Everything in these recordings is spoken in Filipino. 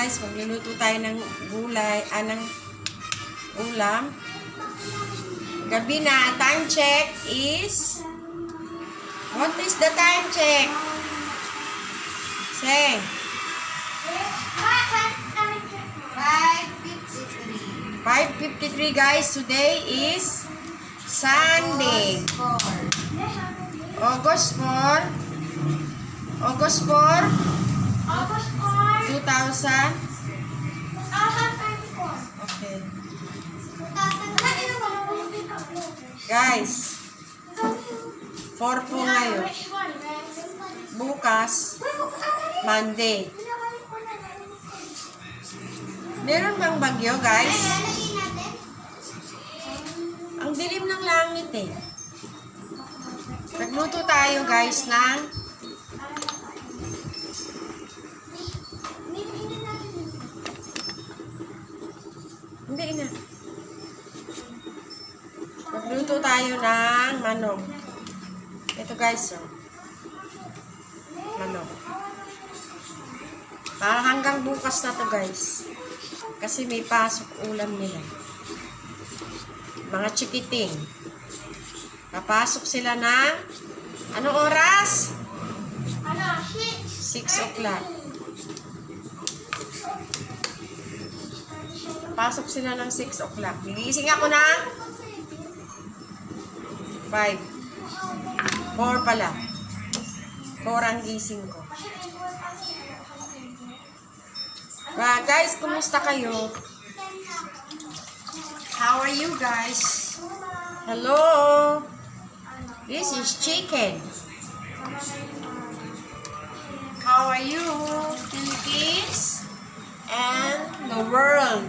guys, magluluto tayo ng gulay, ng ulam. Gabi na, time check is... What is the time check? Say. 5:53 guys, today is Sunday. August 4. 2000. Okay. Guys, 4 po ngayon. Bukas, Monday. Meron bang bagyo, guys? Ang dilim ng langit eh. Nagluto tayo, guys, ng hindi na. Magluto tayo ng manok. Ito guys, oh. Manok. Para hanggang bukas na to guys. Kasi may pasok ulam nila. Mga chikiting. Papasok sila ng anong oras? 6 o'clock. Pasok sila ng 6 o'clock. Gigising ako na 5. 4 pala. 4 ang gising ko. Guys, kumusta kayo? How are you guys? Hello? This is chicken. How are you, Philippines? And the world.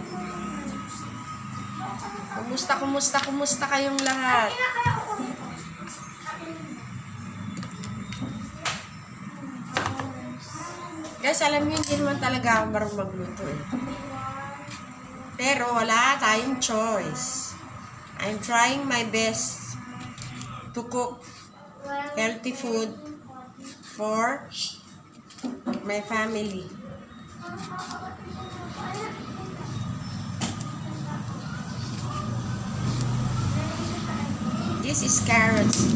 Kumusta kayong lahat? Guys, alam niyo, hindi naman talaga ako marunong magluto eh. Pero wala tayong choice. I'm trying my best to cook healthy food for my family. This is carrots.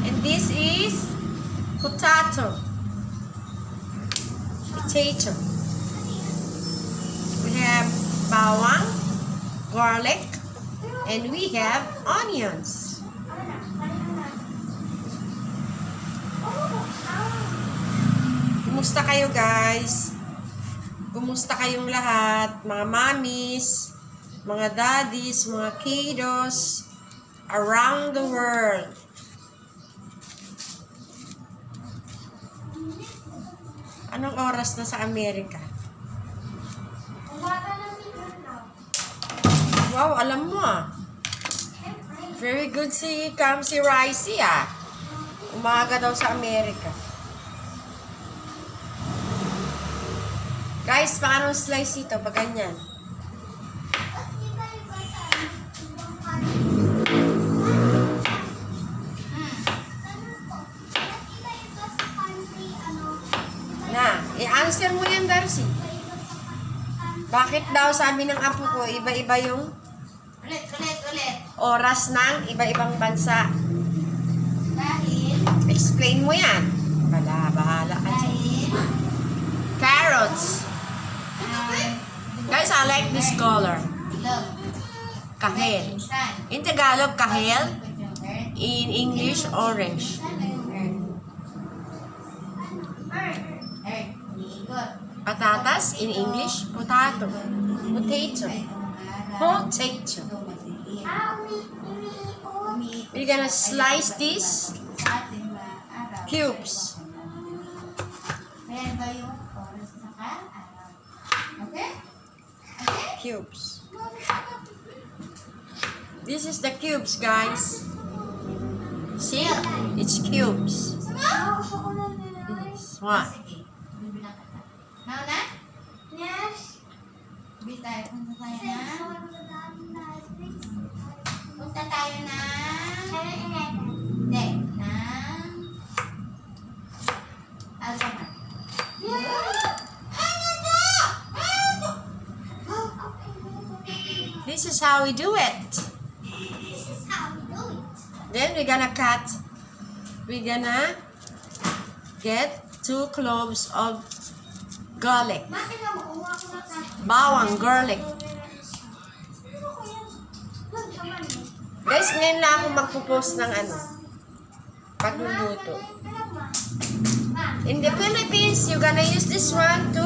And this is potato. We have bawang, garlic, and we have onions. Kumusta kayo guys? Kumusta kayong lahat? Mga mommies, mga daddies, mga kiddos around the world. Anong oras na sa Amerika? Wow, alam mo ah. Very good si Kamsi Ricey ah. Umaga daw sa Amerika. Guys, paano slice ito? Pag ganyan. I-answer mo yan, Darcy. Bakit daw sabi ng apo ko, iba-iba yung oras ng iba-ibang bansa? Dahil Explain mo yan. Bahala ka dyan. Carrots. Guys, I like this color. Kahel. In Tagalog, kahel. In English, orange. Patatas, in English, potato. Potato. We're gonna slice these cubes. Cubes. This is the cubes, guys. See? It's cubes. What? Nauna? Yes. Punta tayo na. Hindi. Alphabet. Ano to? how we do it. This is how we do it. Then we're gonna cut. We're gonna get 2 cloves of garlic. Bakit na makuha ko na ka? Bawang garlic. Ano ko yan? Huwag naman eh. Guys, ngayon lang ako magpo-post ng ano, pagluluto. In the Philippines, you're gonna use this one to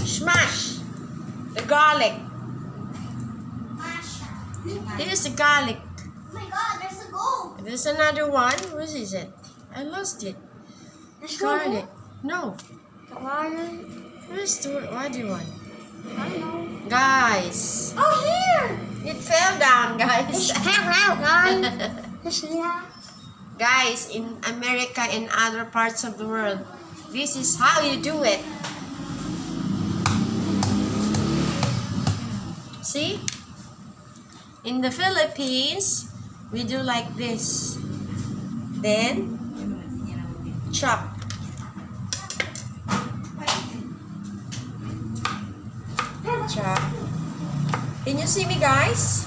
smash the garlic. Masha. This is the garlic. Oh my God, there's a gold. There's another one. What is it? I lost it. Garlic. No. Where's the other one? I don't know. Guys. Oh, here. It fell down, guys. Fell out, guys. See that? Guys, in America and other parts of the world, this is how you do it. See? In the Philippines, we do like this. Then, chop. Chop. Can you see me, guys?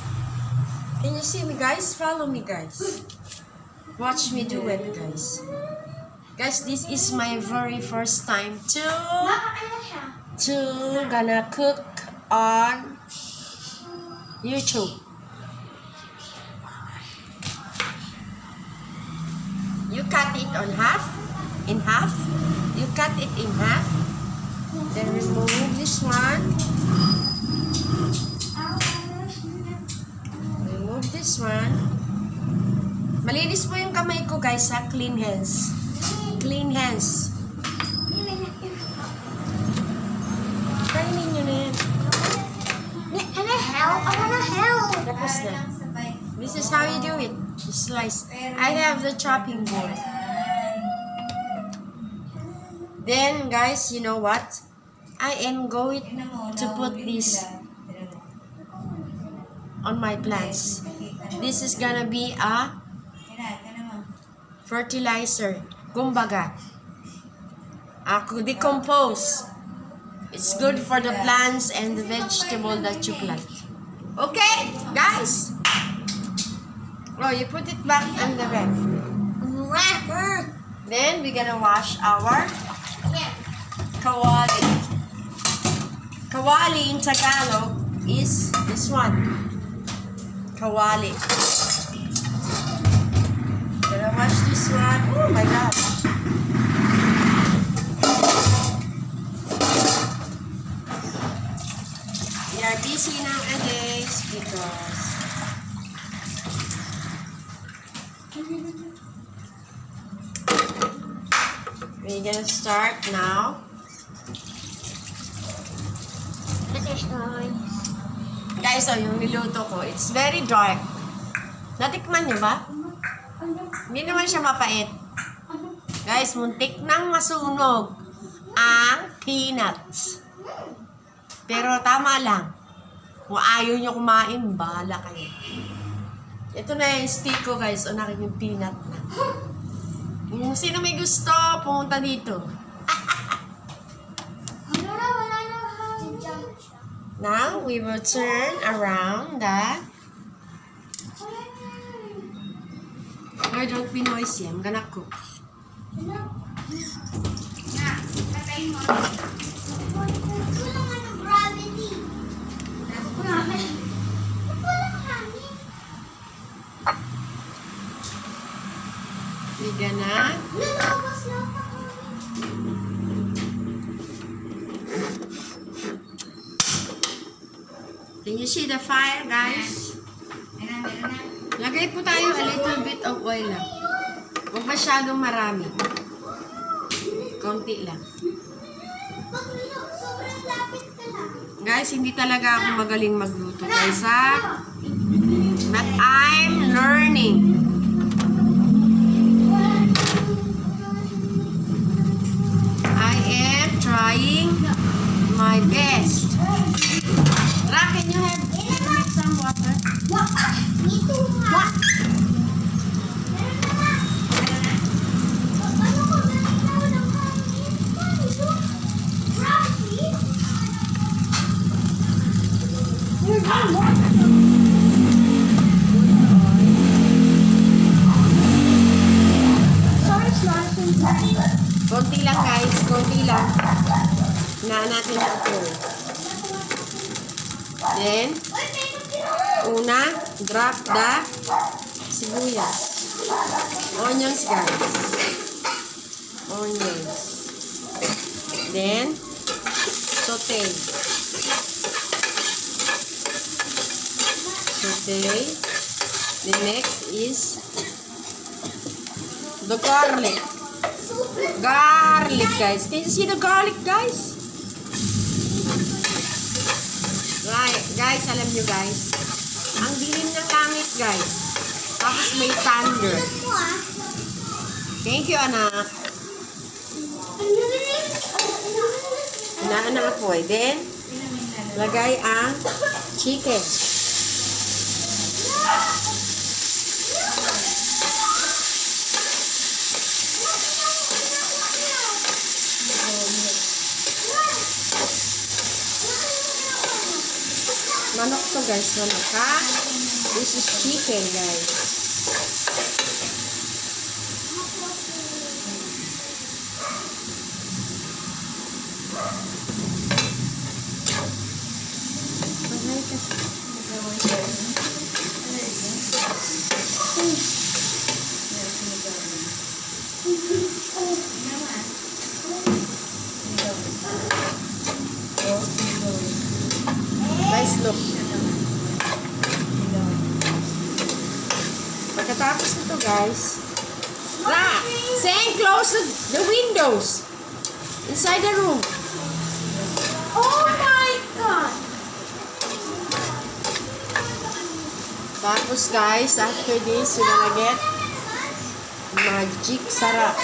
Can you see me, guys? Follow me, guys. Watch me do it, guys. Guys, this is my very first time to gonna cook on YouTube. You cut it in half. You cut it in half. Then remove this one. Remove this one. Malinis po yung kamay ko, guys, ha? Clean hands. Clean hands. Kainin nyo na yan. Can I help? I wanna help. Tapos na. This is how you do it. You slice. I have the chopping board. Then, guys, you know what? I am going to put this on my plants. This is gonna be a fertilizer. Kumbaga. Decompose. It's good for the plants and the vegetable that you plant. Okay, guys? Oh, you put it back on the ref. Then, we're gonna wash our kawali. Kawali in Tagalog is this one. Kawali. Gonna wash this one. Oh my God. We are busy nowadays because we're gonna start now. Guys, oh, yung niluto ko, it's very dark. Natikman niyo ba? Hindi naman siya mapait. Guys, muntik nang masunog ang peanuts. Pero tama lang. Kung ayaw nyo kumain, bahala kayo. Ito na yung stick ko, guys. O nakin yung peanut na. Kung sino may gusto, pumunta dito. Now, we will turn around the... Oh, don't be noisy. I'm gonna cook. We're gonna... Can you see the fire, guys? Lagay po tayo a little bit of oil lang. Huwag masyadong marami. Konti lang. Guys, hindi talaga ako magaling magluto, guys, ha? But I'm learning. I am trying my best. Ra, can you have some water? Konti lang guys, konti lang. Hinaan natin ito. Then, una, drop the sibuyas. Onions guys. Onions. Then, saute. Saute. The next is the garlic. Garlic, guys. Can you see the garlic, guys? Right, guys, alam nyo, guys. Ang dilim ng langit, guys. Tapos may thunder. Thank you, anak. Hinaan ako eh. Then, lagay ang chicken. Manok to guys, manok ha. This is chicken guys. Bahay kasi. Guys, look. Pagkatapos nito, guys, saying close the windows inside the room. Oh my God! Tapos, guys, after this, you're gonna get magic sarap.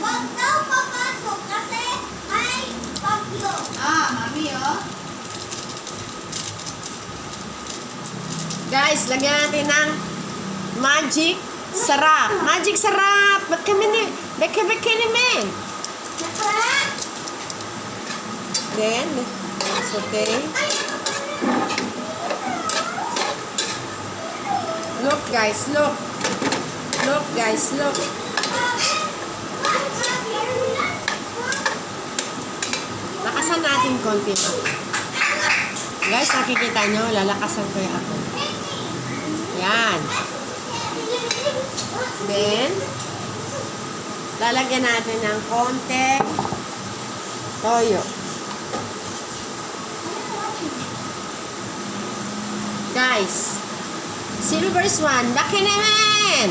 Huwag daw papasok kasi may bagyo. Mami, oh. Guys, lagyan natin ng magic sarap. Magic sarap! Ba't kami ni... Ba't kami naman? Then, it's okay. Look, guys, look. Look, guys, look. Lakasan natin konti. Guys, nakikita nyo, lalakasan ko yung ako. Yan. Then, lalagyan natin ng konti toyo. Guys, silver swan, laki naman!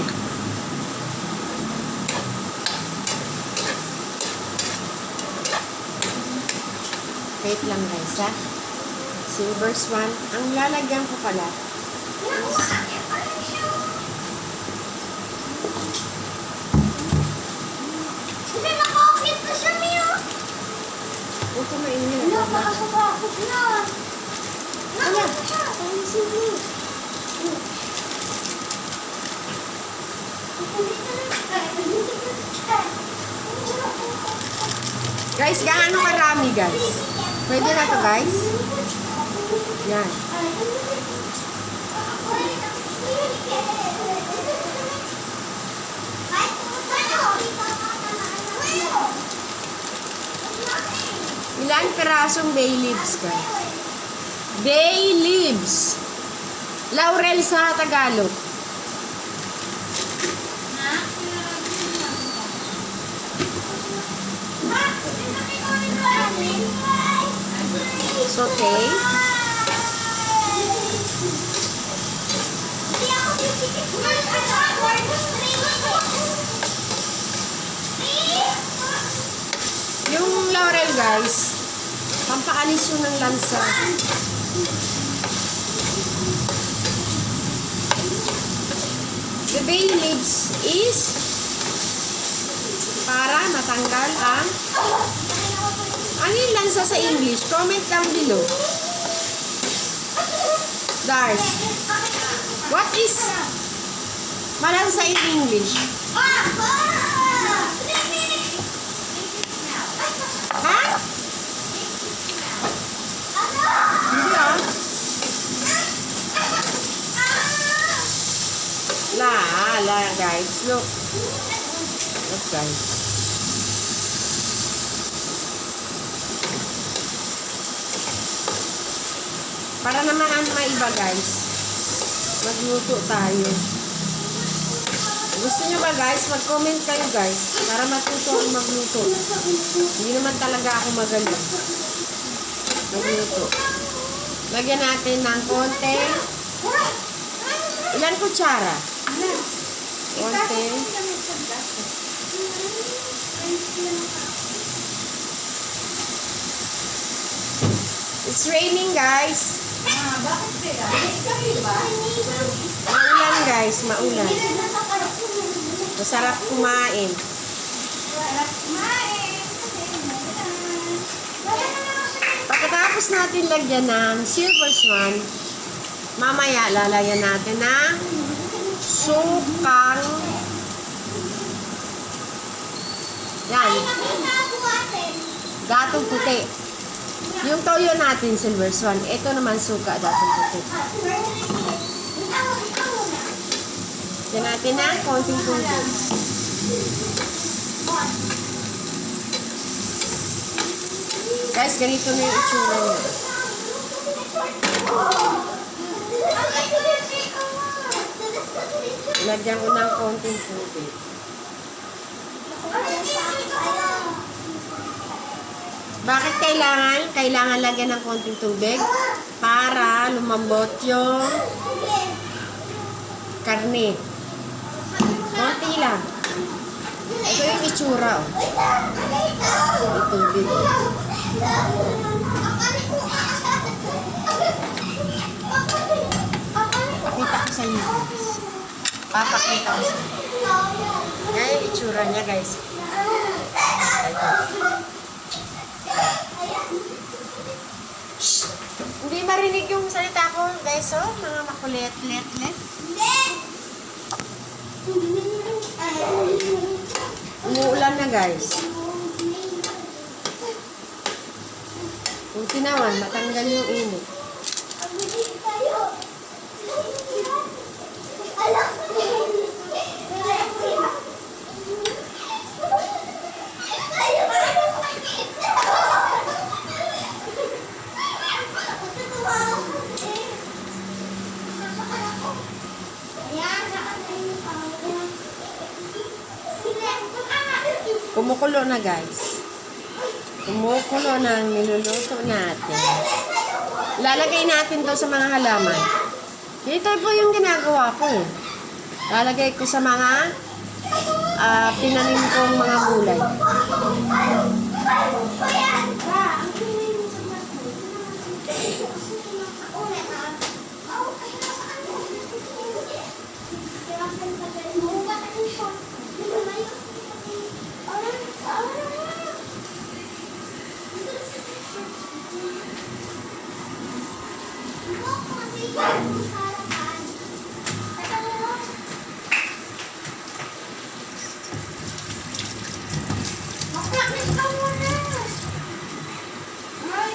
Wait lang guys ha. Silver swan, ang lalagyan ko pala. Hindi, nakakit na siya, Mio. Huwag ko mainit. Nakakabakot na. Nakakit siya. Ang sige. Guys, gaano karami guys? Pwede na to guys? Yan. Ilan pirasong bay leaves guys? Bay leaves. Laurel sa Tagalog. Saute. Yung laurel guys, pampaalis yun ng lansa. The bay leaves is para matanggal ang ano yung lansa sa English? Comment down below. Dars, what is malansa in English? Ha? Hindi ah. La guys, look. Look guys. Para naman ang maiba guys, magluto tayo. Gusto nyo ba guys? Mag-comment kayo guys para matuto ang magluto. Hindi naman talaga ako magaling magluto. Lagyan natin ng konti. Ilan kutsara? Konti. It's raining guys. Bakit sila? Kami ba? Maulan guys, maulan. Masarap kumain. Pagkatapos natin lagyan ng silver swan, mamaya lalagyan natin ng sukang. Yan, gatong puti. Yung toyo natin, silver swan. Ito naman suka, gatong puti. Yan natin na konting tubig. Guys, ganito na yung itsura niya. Lagyan ko ng konting tubig. Bakit kailangan? Kailangan lagyan ng konting tubig para lumambot yung karne. Konti lang. Ito yung itsura. Oh. Yung tubig. Pakita ko sa inyo. Papakita ko sa inyo. Yan yung itsura niya guys. Hindi marinig yung salita ko guys, oh. Mga makulit-let-let. Umuulan na guys. Buti naman, matanggal yung init. Kumukulo na guys. Kumukulo na ang niluluto natin. Lalagay natin to sa mga halaman. Dito po yung ginagawa ko eh. Lalagay ko sa mga pinanim kong mga gulay.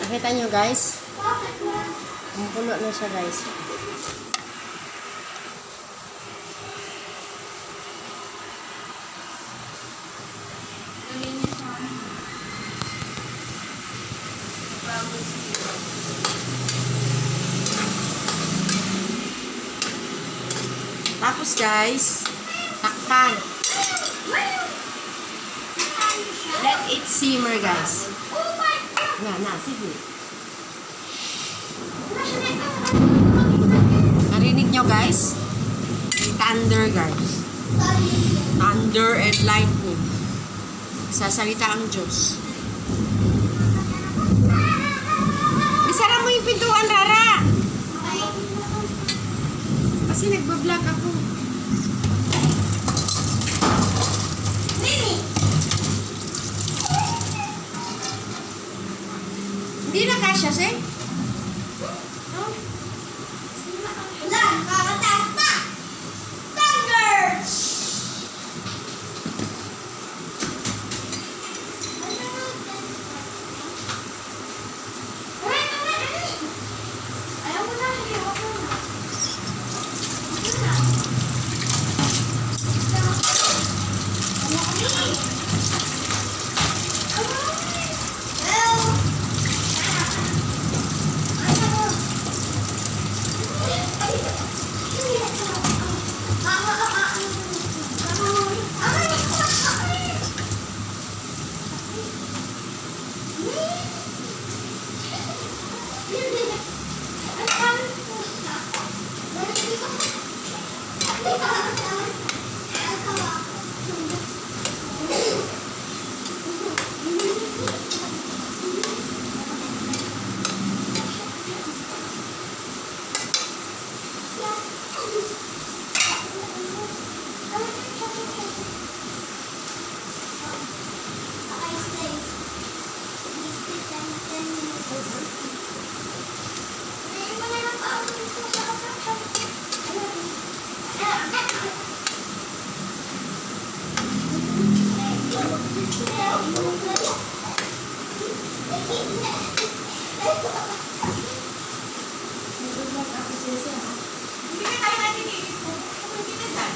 Nakita nyo guys? Kumukulo na siya guys. Tapos guys, takpan. Let it simmer guys. Na, sige. Narinig nyo guys? Thunder guys. Thunder and lightning. Sasalita ang Diyos. Isara mo yung pintuan, Rara! Kasi nagbablog ako. Hindi na kasya, Seng? Hindi ka tayo natin dito. Hindi ka dyan.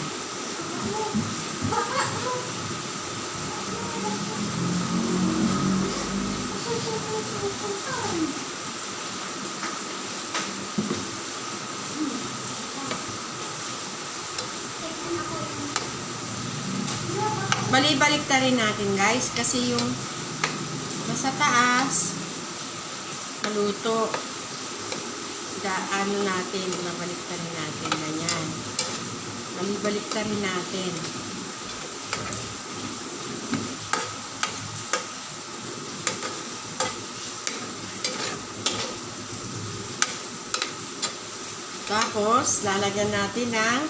Balik-balik na rin natin guys kasi yung nasa taas maluto. Ano natin, mabalik na rin natin ganyan. Balik na rin natin. Tapos, lalagyan natin ng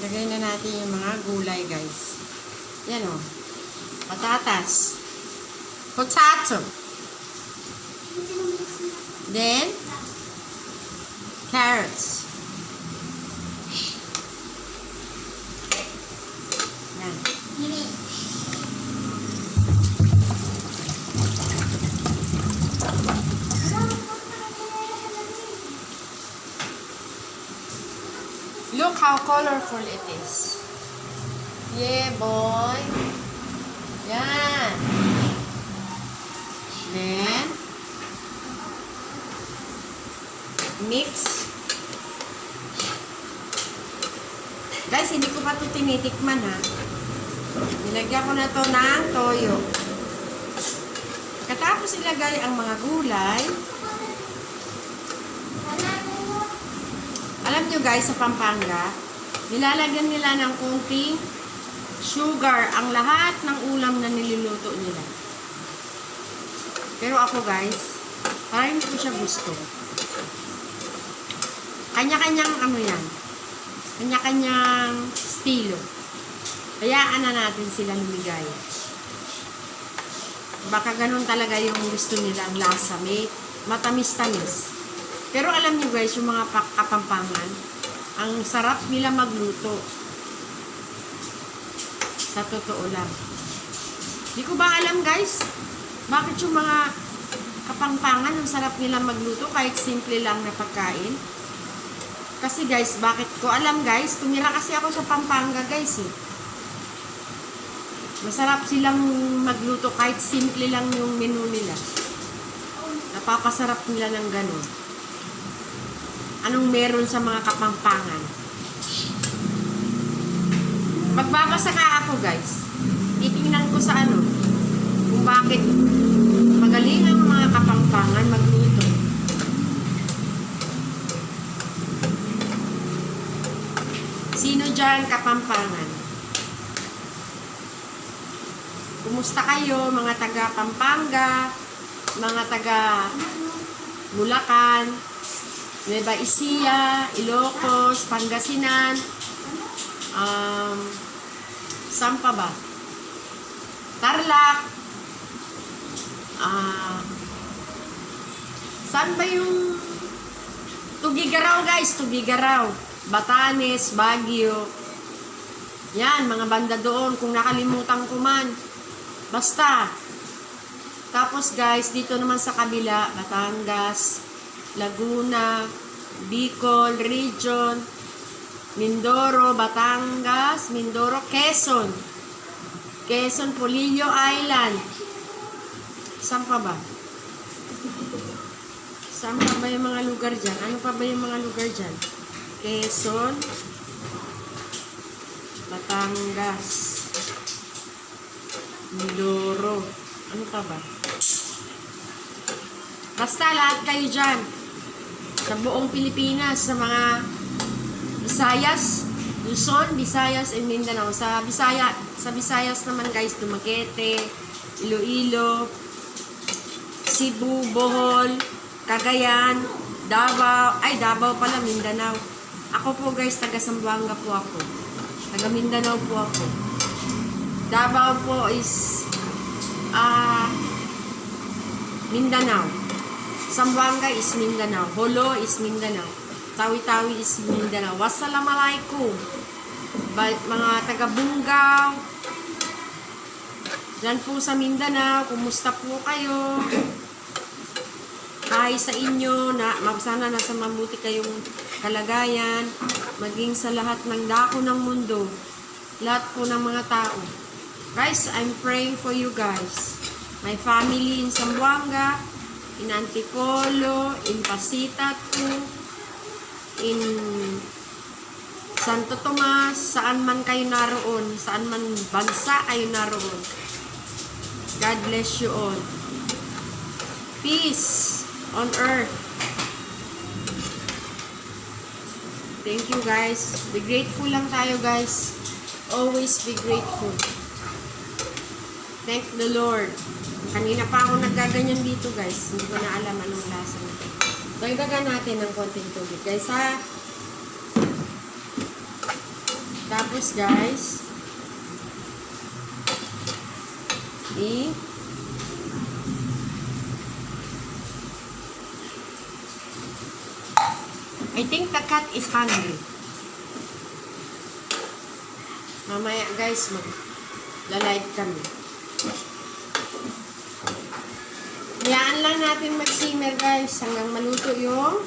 lagay na natin yung mga gulay, guys. Yan o. Patatas. Potato. Then, carrots. Yan. Look how colorful it is. Yeah, boy. Yan. Then, mix. Guys, hindi ko pa ito tinitikman ha. Nilagyan ko na to ng toyo. Katapos ilagay ang mga gulay, alam nyo guys, sa Pampanga, nilalagyan nila ng kunting sugar ang lahat ng ulam na niluluto nila. Pero ako guys, parang hindi ko siya gusto. Kanya-kanyang ano yan. Kanya-kanyang estilo. Hayaan na natin sila lumigay. Baka ganun talaga yung gusto nilang lasa. May matamis-tamis. Pero alam niyo guys, yung mga Kapampangan, ang sarap nila magluto. Sa totoo lang. Di ko ba alam guys, bakit yung mga Kapampangan, ang sarap nila magluto kahit simple lang na pagkain. Kasi guys, bakit ko alam guys, tumira kasi ako sa Pampanga guys eh. Masarap silang magluto kahit simple lang yung menu nila. Napapasarap nila ng ganun. Anong meron sa mga Kapampangan? Magbabasa ka ako guys. Titingnan ko sa ano, kung bakit magaling ang mga Kapampangan magluto. Sino dyan Kapampangan? Kumusta kayo mga taga Pampanga, mga taga Bulacan, Nueva Ecija, Ilocos, Pangasinan, saan pa ba? Tarlac, saan ba yung Tugigaraw guys, Tugigaraw, Batanes, Baguio, yan, mga banda doon, kung nakalimutan ko man, basta. Tapos guys, dito naman sa kabila, Batangas, Laguna, Bicol Region, Mindoro, Batangas, Mindoro, Quezon, Polillo Island. Saan pa ba? Saan pa ba yung mga lugar dyan? Ano pa ba yung mga lugar dyan? Quezon, Batangas, Mindoro. Ano pa ba? Basta lahat kayo dyan. Sa buong Pilipinas, sa mga Visayas, Luzon, Visayas, and Mindanao. Sa Visayas naman guys, Dumaguete, Iloilo, Cebu, Bohol, Cagayan, Davao, Davao pala, Mindanao. Ako po guys, taga Zamboanga po ako. Taga Mindanao po ako. Davao po is Mindanao. Zamboanga is Mindanao. Holo is Mindanao. Tawi-Tawi is Mindanao. Wassalamualaikum. mga taga-Bungaw, dyan po sa Mindanao, kumusta po kayo? Hi sa inyo, sana nasa mabuti kayong kalagayan, maging sa lahat ng dako ng mundo, lahat po ng mga tao. Guys, I'm praying for you guys. My family in Zamboanga, in Antipolo, in Pasitatu, in Santo Tomas, saan man kayo naroon, saan man bansa kayo naroon. God bless you all. Peace on earth. Thank you guys. Be grateful lang tayo guys. Always be grateful. Thank the Lord. Kanina pa ako naggaganyan dito guys. Hindi ko na alam anong lasa nito. Dagdagan natin ng konting tubig guys ha. Tapos guys, I think the cat is hungry. Mamaya guys, mag-live kami. Hayaan lang natin mag-simmer guys hanggang maluto yung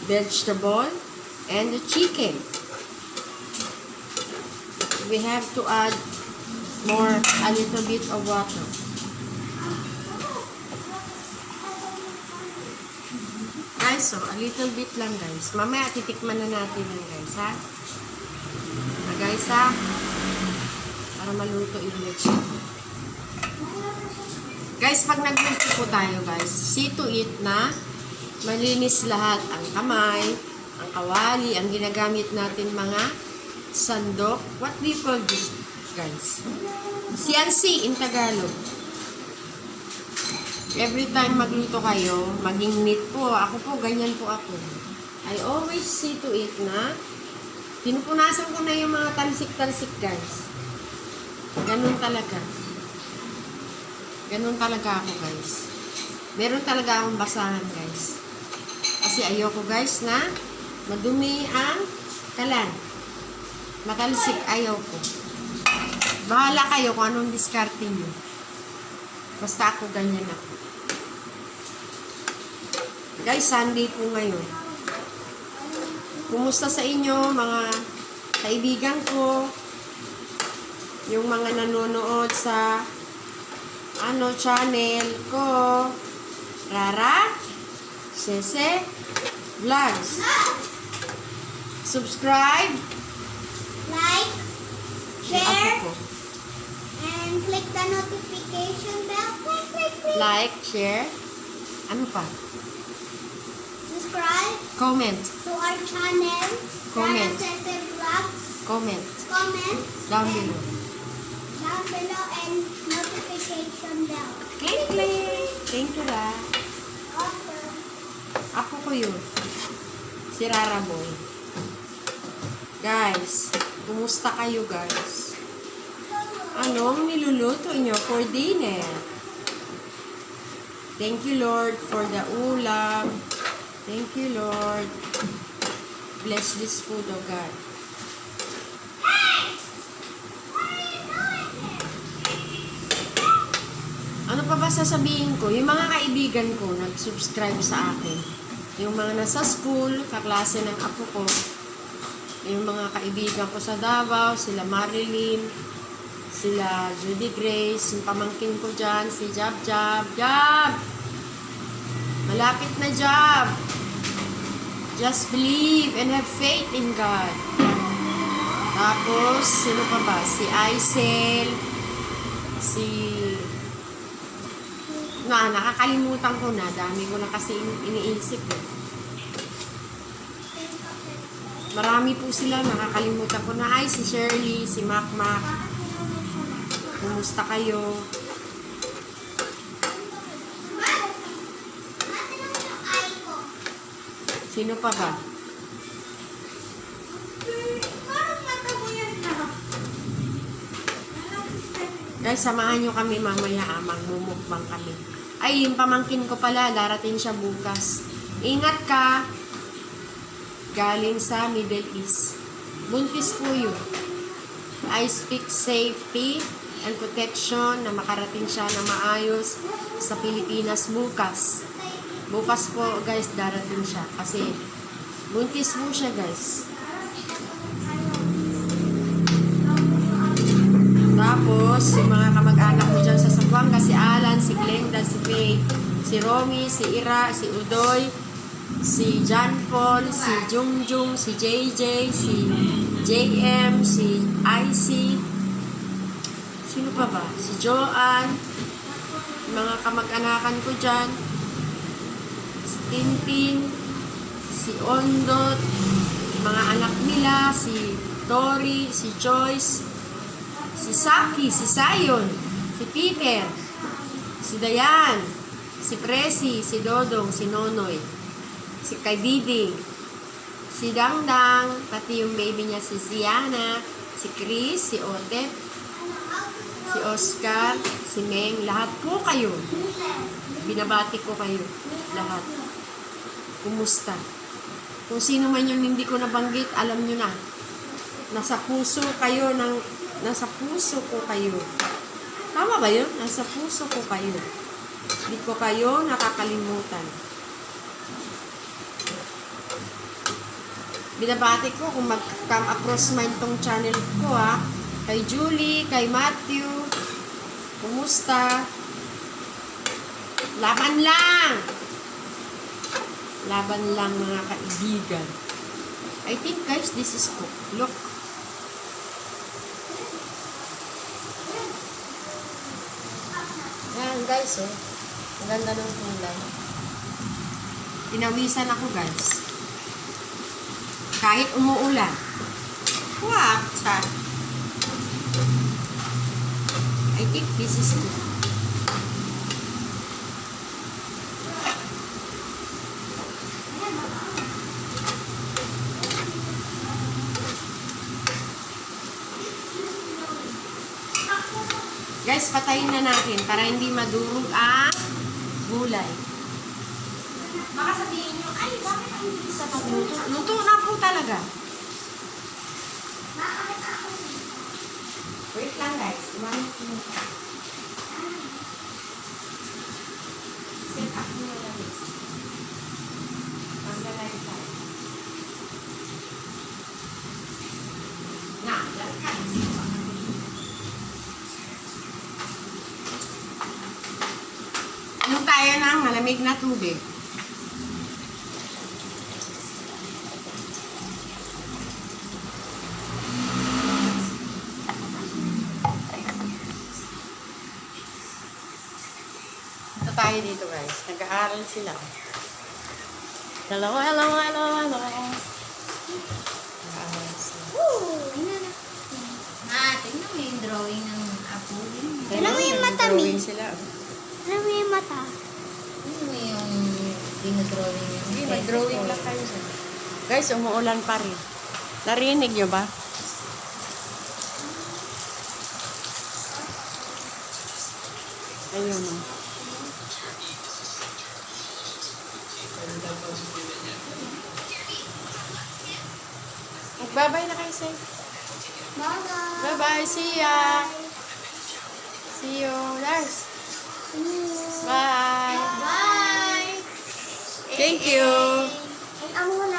vegetable and the chicken. We have to add a little bit of water. Guys, so a little bit lang guys. Mamaya titikman na natin yan guys ha. Guys ha. Para maluto yung vegetable. Guys, pag nagluto po tayo guys, see to it na malinis lahat ang kamay, ang kawali, ang ginagamit natin mga sandok. What do you call this guys? CNC in Tagalog. Every time magluto kayo, maging neat po. Ako po, ganyan po ako. I always see to it na pinupunasan ko na yung mga talsik-talsik guys. Ganun talaga. Ganun talaga ako guys. Meron talaga akong basahan guys. Kasi ayoko guys na madumi ang kalan. Matalsik, ayaw ko. Bahala kayo kung anong diskarte nyo. Basta ako ganyan ako. Guys, Sunday po ngayon. Kumusta sa inyo mga kaibigan ko? Yung mga nanonood sa channel ko. Rara Sese Vlogs. Subscribe. Like, Ako share, po. and click the notification bell. Click, click, click. Like, share. Ano pa? Subscribe Comment. to our channel. Comment. Rara Sese Vlogs. Comment. Comment Down and below. down below and notification bell. Click, click. Thank you la. Offer. Ako ko yun. Si Rara Boy. Guys, kumusta kayo guys? Anong niluluto nyo for dinner? Thank you Lord for the ulam. Thank you Lord. Bless this food, oh God. Ano pa ba sasabihin ko? Yung mga kaibigan ko nag-subscribe sa akin. Yung mga nasa school, kaklase ng apo ko. Yung mga kaibigan ko sa Davao, sila Marilyn, sila Judy Grace, yung pamangkin ko dyan, si Jab Jab. Jab! Malapit na Jab! Just believe and have faith in God. Tapos, sino pa ba? Si Aisel, si... nakakalimutan ko na. Dami ko na kasi iniisip. Marami po sila. Nakakalimutan ko na. Ay, si Shirley, si Mac Mac. Kumusta kayo? Sino pa ba? Guys, samahan nyo kami mamaya. Magmumukbang kami. Ay, yung pamangkin ko pala. Darating siya bukas. Ingat ka. galing sa Middle East. Buntis po yun. I speak safety and protection na makarating siya na maayos sa Pilipinas bukas. Bukas po guys, darating siya kasi buntis po siya guys. Tapos, yung mga kamag-anak ko dyan sa Zamboanga, si Alan, si Glenda, si Faye, si Romy, si Ira, si Udoy, si John Paul, si Jungjung, si JJ, si JM, si IC, sino pa ba? Si Joanne, mga kamag-anakan ko dyan, si Tintin, si Ondot, mga anak nila, si Tori, si Joyce, si Saki, si Sayon, si Peter, si Dayan, si Presi, si Dodong, si Nonoy, si Kaibiding, si Dangdang, pati yung baby niya si Siana, si Chris, si Otet, si Oscar, si Meng, lahat po kayo. Binabati ko kayo, lahat. Kumusta? Kung sino man yung hindi ko nabanggit, alam nyo na. Nasa puso ko kayo. Tama ba yun? Nasa puso ko kayo. Hindi ko kayo nakakalimutan. Binabati ko kung mag-come across man tong channel ko ha. Kay Julie, kay Matthew. Kumusta? Laban lang! Laban lang mga kaibigan. I think guys, this is cook. Look. Yan guys, oh. Ang ganda ng kulay. Pinawisan ako guys. Kahit umuulan. What? I think this is good. Guys, patayin na natin para hindi madurog ang gulay. Baka sabihin nyo, ay, bakit ang hindi sa pagluto? Luto na po talaga. Wait lang guys. One minute. Set up mo na lang. Paglalay tayo. Na, lalakad. Ano tayo ng malamig na tubig? Ito tayo dito guys. Nag-aaral sila. Hello. Nag-aaral sila. Tingnan mo yung drawing ng apo. Tingnan mo yung mata, Mi. Sila. Tingnan mo yung mata. Ano yung dinodrawing niya? Sige, mag-drawing lang kayo. Guys, umuulan pa rin. Narinig nyo ba? Ayun o. Bye-bye na kayo, Say. Bye-bye. Bye-bye. See ya. See you. Lars. Bye. Bye. Thank you. Ang amo na.